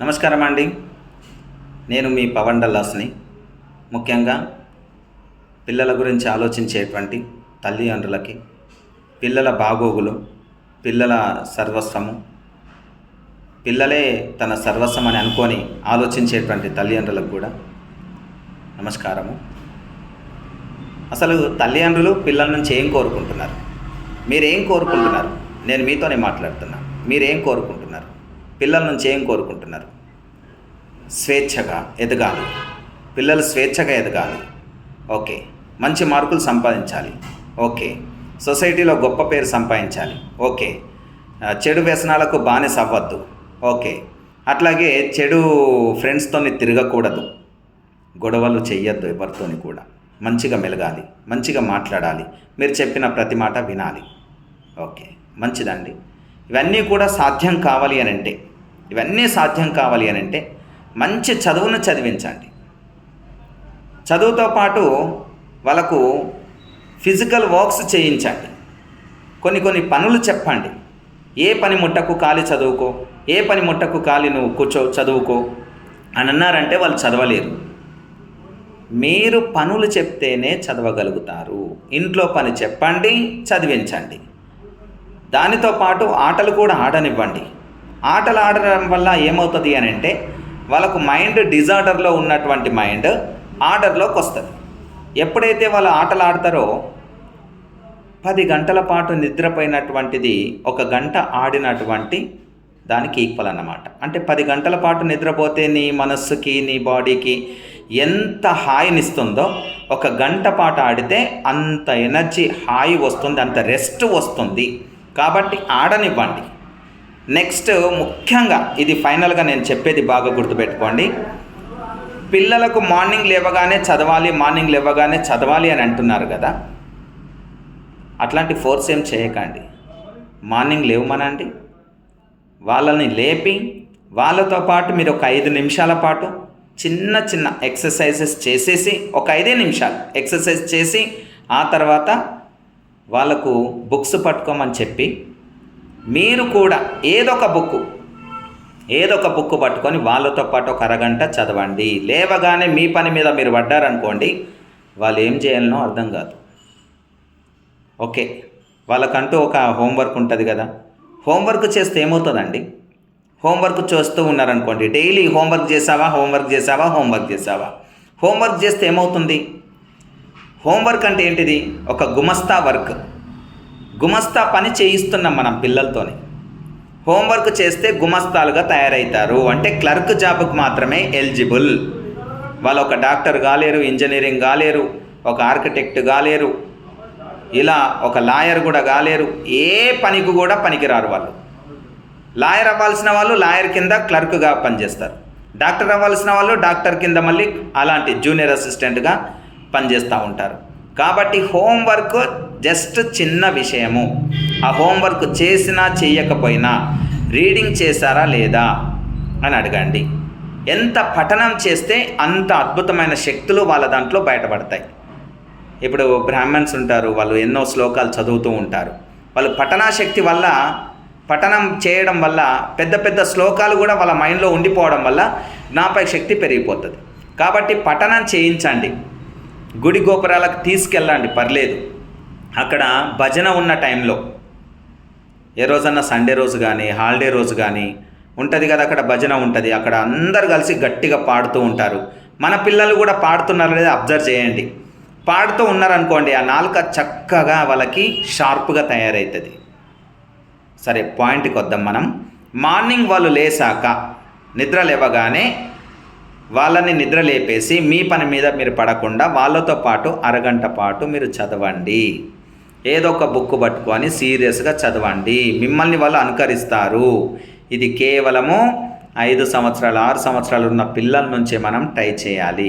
నమస్కారం అండి. నేను మీ పవన్ డల్లాస్ని. ముఖ్యంగా పిల్లల గురించి ఆలోచించేటువంటి తల్లిదండ్రులకి, పిల్లల బాగోగులు, పిల్లల సర్వస్వము, పిల్లలే తన సర్వస్వం అని అనుకొని ఆలోచించేటువంటి తల్లిదండ్రులకు కూడా నమస్కారము. అసలు తల్లిదండ్రులు పిల్లల నుంచి ఏం కోరుకుంటున్నారు? మీరేం కోరుకుంటున్నారు? నేను మీతోనే మాట్లాడుతున్నాను. మీరేం కోరుకుంటున్నారు? పిల్లల నుంచి ఏం కోరుకుంటున్నారు? స్వేచ్ఛగా ఎదగాలి, పిల్లలు స్వేచ్ఛగా ఎదగాలి, ఓకే. మంచి మార్కులు సంపాదించాలి, ఓకే. సొసైటీలో గొప్ప పేరు సంపాదించాలి, ఓకే. చెడు వ్యసనాలకు బానిస అవ్వద్దు, ఓకే. అట్లాగే చెడు ఫ్రెండ్స్తో తిరగకూడదు, గొడవలు చెయ్యొద్దు, ఎవరితోని కూడా మంచిగా మెలగాలి, మంచిగా మాట్లాడాలి, మీరు చెప్పిన ప్రతి మాట వినాలి, ఓకే. మంచిదండి. ఇవన్నీ కూడా సాధ్యం కావాలి అని అంటే మంచి చదువును చదివించండి. చదువుతో పాటు వాళ్ళకు ఫిజికల్ వర్క్స్ చేయించండి. కొన్ని పనులు చెప్పండి. ఏ పని ముట్టకు ఖాళీ చదువుకో, ఏ పని ముట్టకు ఖాళీ నువ్వు కూర్చో చదువుకో అని అన్నారంటే వాళ్ళు చదవలేరు. మీరు పనులు చెప్తేనే చదవగలుగుతారు. ఇంట్లో పని చెప్పండి, చదివించండి. దానితో పాటు ఆటలు కూడా ఆడనివ్వండి. ఆటలు ఆడడం వల్ల ఏమవుతుంది అని అంటే వాళ్ళకు మైండ్ డిజార్డర్లో ఉన్నటువంటి మైండ్ ఆర్డర్లోకి వస్తుంది. ఎప్పుడైతే వాళ్ళు ఆటలు ఆడతారో 10 గంటల పాటు నిద్రపోయినటువంటిది 1 గంట ఆడినటువంటి దానికి ఈక్వల్ అన్నమాట. అంటే 10 గంటల పాటు నిద్రపోతే నీ మనస్సుకి, నీ బాడీకి ఎంత హాయినిస్తుందో 1 గంట పాటు ఆడితే అంత ఎనర్జీ, హాయి వస్తుంది, అంత రెస్ట్ వస్తుంది. కాబట్టి ఆడనివ్వండి. నెక్స్ట్ ముఖ్యంగా ఇది ఫైనల్గా నేను చెప్పేది బాగా గుర్తుపెట్టుకోండి. పిల్లలకు మార్నింగ్ లేవగానే చదవాలి అని అంటున్నారు కదా, అట్లాంటి ఫోర్స్ ఏం చేయకండి. మార్నింగ్ లేవమనండి. వాళ్ళని లేపి వాళ్ళతో పాటు మీరు ఒక 5 నిమిషాల పాటు చిన్న ఎక్సర్సైజెస్ చేసేసి, ఒక 5 నిమిషాలు ఎక్సర్సైజ్ చేసి ఆ తర్వాత వాళ్ళకు బుక్స్ పట్టుకోమని చెప్పి మీరు కూడా ఏదో ఒక బుక్ పట్టుకొని వాళ్ళతో పాటు ఒక అరగంట చదవండి. లేవగానే మీ పని మీద మీరు పడ్డారనుకోండి, వాళ్ళు ఏం చేయాలనో అర్థం కాదు, ఓకే. వాళ్ళకంటూ ఒక హోంవర్క్ ఉంటుంది కదా, హోంవర్క్ చేస్తే ఏమవుతుందండి? హోంవర్క్ చేస్తూ ఉన్నారనుకోండి, డైలీ హోంవర్క్ చేసావా, హోంవర్క్ చేస్తే ఏమవుతుంది? హోంవర్క్ అంటే ఏంటిది? ఒక గుమస్తా పని చేయిస్తున్నాం మనం పిల్లలతోని. హోంవర్క్ చేస్తే గుమస్తాలుగా తయారవుతారు. అంటే క్లర్క్ జాబ్కి మాత్రమే ఎలిజిబుల్. వాళ్ళు ఒక డాక్టర్ కాలేరు, ఇంజనీరింగ్ కాలేరు, ఒక ఆర్కిటెక్ట్ కాలేరు, ఇలా ఒక లాయర్ కూడా కాలేరు. ఏ పనికి కూడా పనికిరారు వాళ్ళు. లాయర్ అవ్వాల్సిన వాళ్ళు లాయర్ కింద క్లర్క్గా పనిచేస్తారు. డాక్టర్ అవ్వాల్సిన వాళ్ళు డాక్టర్ కింద మళ్ళీ అలాంటి జూనియర్ అసిస్టెంట్గా పనిచేస్తూ ఉంటారు. కాబట్టి హోంవర్క్ జస్ట్ చిన్న విషయము. ఆ హోంవర్క్ చేసినా చేయకపోయినా రీడింగ్ చేశారా లేదా అని అడగండి. ఎంత పఠనం చేస్తే అంత అద్భుతమైన శక్తులు వాళ్ళ దాంట్లో బయటపడతాయి. ఇప్పుడు బ్రాహ్మణ్స్ ఉంటారు, వాళ్ళు ఎన్నో శ్లోకాలు చదువుతూ ఉంటారు. వాళ్ళు పఠనాశక్తి వల్ల, పఠనం చేయడం వల్ల పెద్ద శ్లోకాలు కూడా వాళ్ళ మైండ్లో ఉండిపోవడం వల్ల జ్ఞాపక శక్తి పెరిగిపోతుంది. కాబట్టి పఠనం చేయించండి. గుడి గోపురాలకు తీసుకెళ్ళండి, పర్లేదు. అక్కడ భజన ఉన్న టైంలో, ఏ రోజన్నా సండే రోజు కానీ హాలిడే రోజు కానీ ఉంటుంది కదా, అక్కడ భజన ఉంటుంది. అక్కడ అందరు కలిసి గట్టిగా పాడుతూ ఉంటారు. మన పిల్లలు కూడా పాడుతున్నారు లేదా అబ్జర్వ్ చేయండి. పాడుతూ ఉన్నారనుకోండి, ఆ నాలుక చక్కగా వాళ్ళకి షార్ప్గా తయారవుతుంది. సరే, పాయింట్కి వద్దాం మనం. మార్నింగ్ వాళ్ళు లేసాక, నిద్ర లేవగానే వాళ్ళని నిద్ర లేపేసి మీ పని మీద మీరు పడకుండా వాళ్ళతో పాటు అరగంట పాటు మీరు చదవండి. ఏదో ఒక బుక్ పట్టుకొని సీరియస్గా చదవండి. మిమ్మల్ని వాళ్ళు అనుకరిస్తారు. ఇది కేవలము 5 సంవత్సరాలు 6 సంవత్సరాలు ఉన్న పిల్లల నుంచే మనం ట్రై చేయాలి.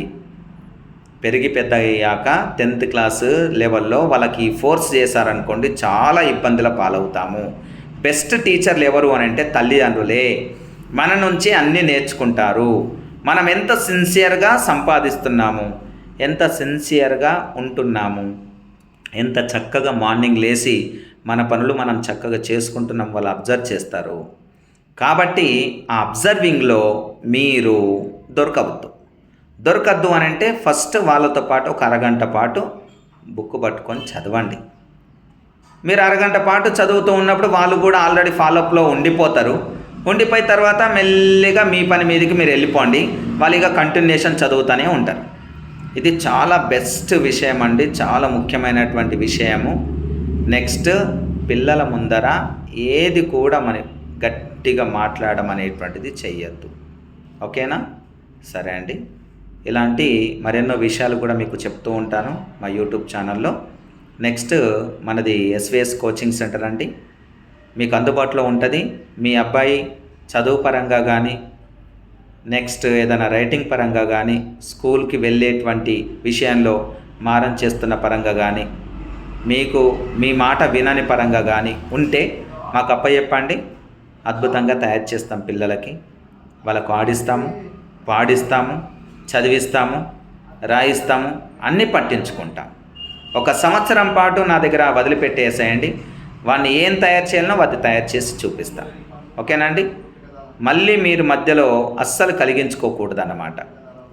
పెరిగి పెద్ద అయ్యాక 10th క్లాస్ లెవెల్లో వాళ్ళకి ఫోర్స్ చేశారనుకోండి, చాలా ఇబ్బందుల పాలవుతాము. బెస్ట్ టీచర్లు ఎవరు అని అంటే తల్లిదండ్రులే. మన నుంచి అన్నీ నేర్చుకుంటారు. మనం ఎంత సిన్సియర్గా సంపాదిస్తున్నాము, ఎంత సిన్సియర్గా ఉంటున్నాము, ఎంత చక్కగా మార్నింగ్ లేచి మన పనులు మనం చక్కగా చేసుకుంటున్నాం, వాళ్ళు అబ్జర్వ్ చేస్తారు. కాబట్టి ఆ అబ్జర్వింగ్లో మీరు దొరకద్దు అని అంటే ఫస్ట్ వాళ్ళతో పాటు ఒక అరగంట పాటు బుక్ పట్టుకొని చదవండి. మీరు అరగంట పాటు చదువుతూ ఉన్నప్పుడు వాళ్ళు కూడా ఆల్రెడీ ఫాలోఅప్లో ఉండిపోతారు. ఉండిపోయిన తర్వాత మెల్లిగా మీ పని మీదకి మీరు వెళ్ళిపోండి. వాళ్ళు ఇక కంటిన్యూషన్ చదువుతూనే ఉంటారు. ఇది చాలా బెస్ట్ విషయం అండి, చాలా ముఖ్యమైనటువంటి విషయము. నెక్స్ట్, పిల్లల ముందర ఏది కూడా గట్టిగా మాట్లాడడం అనేటువంటిది చెయ్యొద్దు. ఓకేనా? సరే అండి. ఇలాంటి మరెన్నో విషయాలు కూడా మీకు చెప్తూ ఉంటాను మా యూట్యూబ్ ఛానల్లో. నెక్స్ట్ మనది ఎస్విఎస్ కోచింగ్ సెంటర్ అండి, మీకు అందుబాటులో ఉంటుంది. మీ అబ్బాయి చదువు పరంగా కానీ, నెక్స్ట్ ఏదైనా రైటింగ్ పరంగా కానీ, స్కూల్కి వెళ్ళేటువంటి విషయంలో మారం చేస్తున్న పరంగా కానీ, మీకు మీ మాట వినని పరంగా కానీ ఉంటే మాకు అప్పచెప్పండి. అద్భుతంగా తయారు చేస్తాం పిల్లలకి. వాళ్ళకు ఆడిస్తాము, పాడిస్తాము, చదివిస్తాము, రాయిస్తాము, అన్నీ పట్టించుకుంటాం. 1 సంవత్సరం పాటు నా దగ్గర వదిలిపెట్టేసేయండి. వాడిని ఏం తయారు చేయాలనో అది తయారు చేసి చూపిస్తాం. ఓకేనా అండి? మళ్ళీ మీరు మధ్యలో అస్సలు కలిగించుకోకూడదన్నమాట.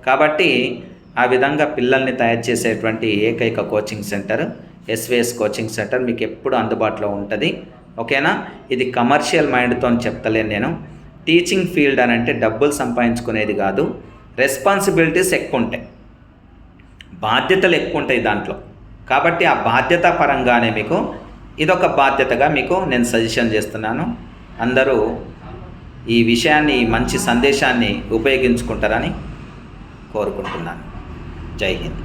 కాబట్టి ఆ విధంగా పిల్లల్ని తయారు చేసేటువంటి ఏకైక coaching centre SVS coaching centre మీకు ఎప్పుడు అందుబాటులో ఉంటుంది. ఓకేనా? ఇది కమర్షియల్ మైండ్తో చెప్తలేను నేను. టీచింగ్ ఫీల్డ్ అని అంటే డబ్బులు సంపాదించుకునేది కాదు. రెస్పాన్సిబిలిటీస్ ఎక్కువ ఉంటాయి, బాధ్యతలు ఎక్కువ ఉంటాయి దాంట్లో. కాబట్టి ఆ బాధ్యత పరంగానే మీకు ఇదొక బాధ్యతగా మీకు నేను సజెషన్ చేస్తున్నాను. అందరూ ఈ విషయాన్ని, మంచి సందేశాన్ని ఉపయోగించుకుంటారని కోరుకుంటున్నాను. జై హింద్.